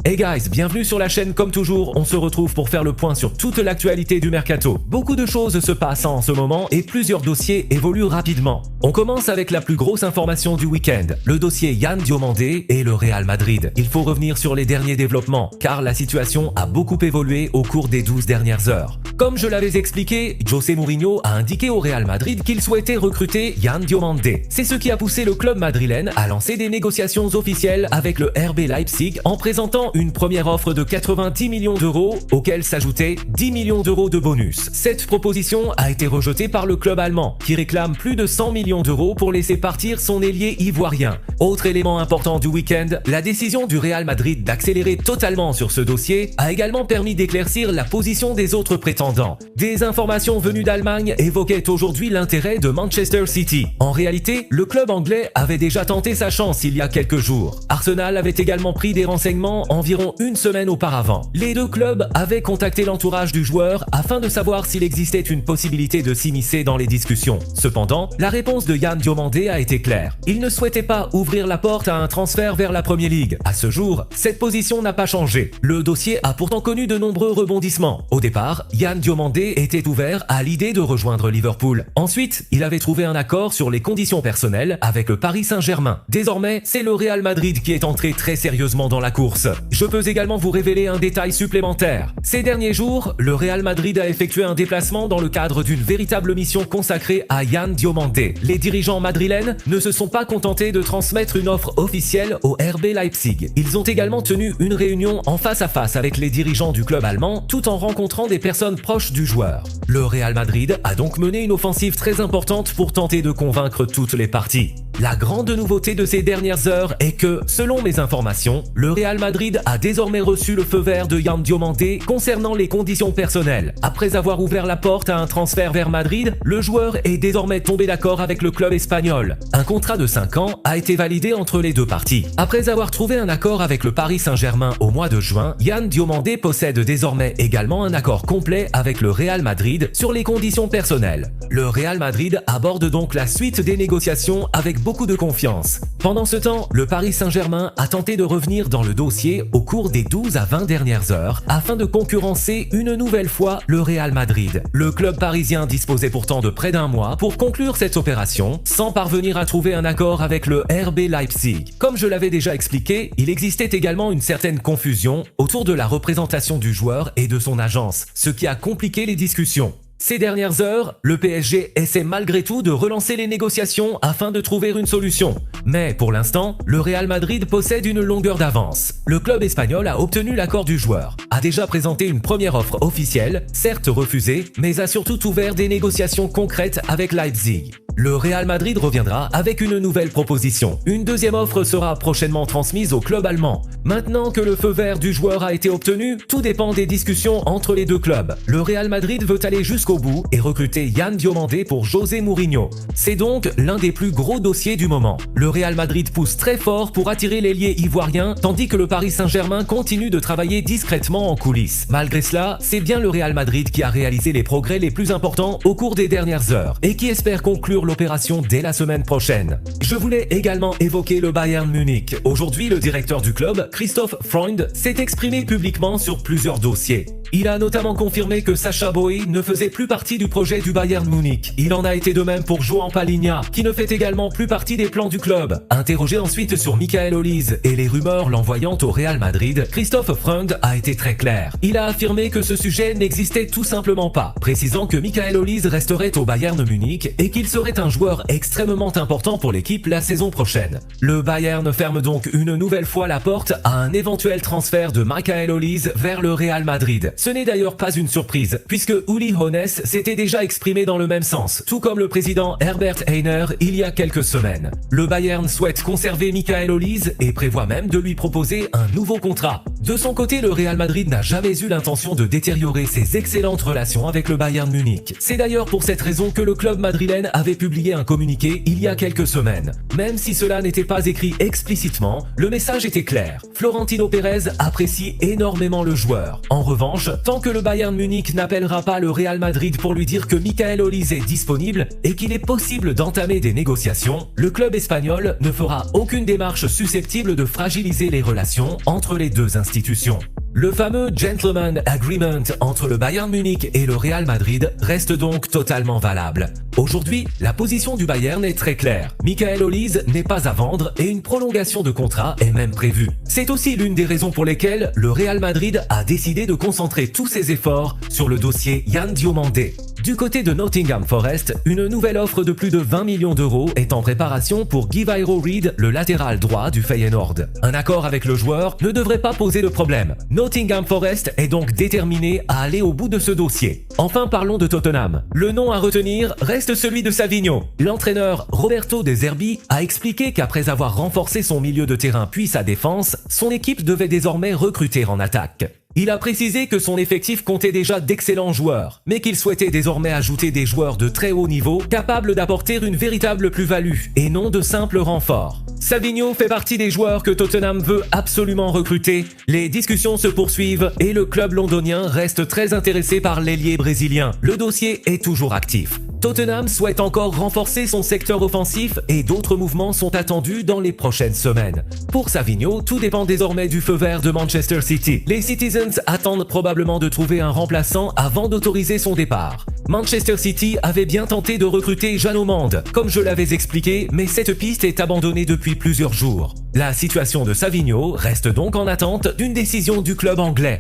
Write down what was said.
Hey guys, bienvenue sur la chaîne. Comme toujours, on se retrouve pour faire le point sur toute l'actualité du mercato. Beaucoup de choses se passent en ce moment et plusieurs dossiers évoluent rapidement. On commence avec la plus grosse information du week-end, le dossier Yann Diomandé et le Real Madrid. Il faut revenir sur les derniers développements, car la situation a beaucoup évolué au cours des 12 dernières heures. Comme je l'avais expliqué, José Mourinho a indiqué au Real Madrid qu'il souhaitait recruter Yann Diomandé. C'est ce qui a poussé le club madrilène à lancer des négociations officielles avec le RB Leipzig en présentant une première offre de 90 millions d'euros, auquel s'ajoutaient 10 millions d'euros de bonus. Cette proposition a été rejetée par le club allemand, qui réclame plus de 100 millions d'euros pour laisser partir son ailier ivoirien. Autre élément important du week-end, la décision du Real Madrid d'accélérer totalement sur ce dossier a également permis d'éclaircir la position des autres prétendants. Des informations venues d'Allemagne évoquaient aujourd'hui l'intérêt de Manchester City. En réalité, le club anglais avait déjà tenté sa chance il y a quelques jours. Arsenal avait également pris des renseignements environ une semaine auparavant. Les deux clubs avaient contacté l'entourage du joueur afin de savoir s'il existait une possibilité de s'immiscer dans les discussions. Cependant, la réponse de Yann Diomandé a été claire. Il ne souhaitait pas ouvrir la porte à un transfert vers la Premier League. À ce jour, cette position n'a pas changé. Le dossier a pourtant connu de nombreux rebondissements. Au départ, Yann Diomandé était ouvert à l'idée de rejoindre Liverpool. Ensuite, il avait trouvé un accord sur les conditions personnelles avec le Paris Saint-Germain. Désormais, c'est le Real Madrid qui est entré très sérieusement dans la course. Je peux également vous révéler un détail supplémentaire. Ces derniers jours, le Real Madrid a effectué un déplacement dans le cadre d'une véritable mission consacrée à Yann Diomandé. Les dirigeants madrilènes ne se sont pas contentés de transmettre une offre officielle au RB Leipzig. Ils ont également tenu une réunion en face à face avec les dirigeants du club allemand tout en rencontrant des personnes proches du joueur. Le Real Madrid a donc mené une offensive très importante pour tenter de convaincre toutes les parties. La grande nouveauté de ces dernières heures est que, selon mes informations, le Real Madrid a désormais reçu le feu vert de Yann Diomandé concernant les conditions personnelles. Après avoir ouvert la porte à un transfert vers Madrid, le joueur est désormais tombé d'accord avec le club espagnol. Un contrat de 5 ans a été validé entre les deux parties. Après avoir trouvé un accord avec le Paris Saint-Germain au mois de juin, Yann Diomandé possède désormais également un accord complet avec le Real Madrid sur les conditions personnelles. Le Real Madrid aborde donc la suite des négociations avec beaucoup de confiance. Pendant ce temps, le Paris Saint-Germain a tenté de revenir dans le dossier au cours des 12 à 20 dernières heures afin de concurrencer une nouvelle fois le Real Madrid. Le club parisien disposait pourtant de près d'un mois pour conclure cette opération sans parvenir à trouver un accord avec le RB Leipzig. Comme je l'avais déjà expliqué, il existait également une certaine confusion autour de la représentation du joueur et de son agence, ce qui a compliqué les discussions. Ces dernières heures, le PSG essaie malgré tout de relancer les négociations afin de trouver une solution. Mais pour l'instant, le Real Madrid possède une longueur d'avance. Le club espagnol a obtenu l'accord du joueur, a déjà présenté une première offre officielle, certes refusée, mais a surtout ouvert des négociations concrètes avec Leipzig. Le Real Madrid reviendra avec une nouvelle proposition. Une deuxième offre sera prochainement transmise au club allemand. Maintenant que le feu vert du joueur a été obtenu, tout dépend des discussions entre les deux clubs. Le Real Madrid veut aller jusqu'au bout et recruter Yann Diomandé pour José Mourinho. C'est donc l'un des plus gros dossiers du moment. Le Real Madrid pousse très fort pour attirer l'ailier ivoirien, tandis que le Paris Saint-Germain continue de travailler discrètement en coulisses. Malgré cela, c'est bien le Real Madrid qui a réalisé les progrès les plus importants au cours des dernières heures et qui espère conclure l'opération dès la semaine prochaine. Je voulais également évoquer le Bayern Munich. Aujourd'hui, le directeur du club, Christoph Freund, s'est exprimé publiquement sur plusieurs dossiers. Il a notamment confirmé que Sacha Boey ne faisait plus partie du projet du Bayern Munich. Il en a été de même pour Joan Palhinha, qui ne fait également plus partie des plans du club. Interrogé ensuite sur Michael Olise et les rumeurs l'envoyant au Real Madrid, Christoph Freund a été très clair. Il a affirmé que ce sujet n'existait tout simplement pas, précisant que Michael Olise resterait au Bayern Munich et qu'il serait un joueur extrêmement important pour l'équipe la saison prochaine. Le Bayern ferme donc une nouvelle fois la porte à un éventuel transfert de Michael Olise vers le Real Madrid. Ce n'est d'ailleurs pas une surprise, puisque Uli Hoeneß s'était déjà exprimé dans le même sens, tout comme le président Herbert Hainer il y a quelques semaines. Le Bayern souhaite conserver Michael Olise et prévoit même de lui proposer un nouveau contrat. De son côté, le Real Madrid n'a jamais eu l'intention de détériorer ses excellentes relations avec le Bayern Munich. C'est d'ailleurs pour cette raison que le club madrilène avait publié un communiqué il y a quelques semaines. Même si cela n'était pas écrit explicitement, le message était clair. Florentino Pérez apprécie énormément le joueur. En revanche, tant que le Bayern Munich n'appellera pas le Real Madrid pour lui dire que Michael Olise est disponible et qu'il est possible d'entamer des négociations, le club espagnol ne fera aucune démarche susceptible de fragiliser les relations entre les deux institutions. institution. Le fameux Gentleman Agreement entre le Bayern Munich et le Real Madrid reste donc totalement valable. Aujourd'hui, la position du Bayern est très claire. Michael Olise n'est pas à vendre et une prolongation de contrat est même prévue. C'est aussi l'une des raisons pour lesquelles le Real Madrid a décidé de concentrer tous ses efforts sur le dossier Yann Diomandé. Du côté de Nottingham Forest, une nouvelle offre de plus de 20 millions d'euros est en préparation pour Gylfairo Reid, le latéral droit du Feyenoord. Un accord avec le joueur ne devrait pas poser de problème. Nottingham Forest est donc déterminé à aller au bout de ce dossier. Enfin, parlons de Tottenham. Le nom à retenir reste celui de Savinho. L'entraîneur Roberto De Zerbi a expliqué qu'après avoir renforcé son milieu de terrain puis sa défense, son équipe devait désormais recruter en attaque. Il a précisé que son effectif comptait déjà d'excellents joueurs, mais qu'il souhaitait désormais ajouter des joueurs de très haut niveau, capables d'apporter une véritable plus-value, et non de simples renforts. Savinho fait partie des joueurs que Tottenham veut absolument recruter. Les discussions se poursuivent et le club londonien reste très intéressé par l'ailier brésilien. Le dossier est toujours actif. Tottenham souhaite encore renforcer son secteur offensif et d'autres mouvements sont attendus dans les prochaines semaines. Pour Savinho, tout dépend désormais du feu vert de Manchester City. Les Citizens attendent probablement de trouver un remplaçant avant d'autoriser son départ. Manchester City avait bien tenté de recruter Jean Omande, comme je l'avais expliqué, mais cette piste est abandonnée depuis plusieurs jours. La situation de Savinho reste donc en attente d'une décision du club anglais.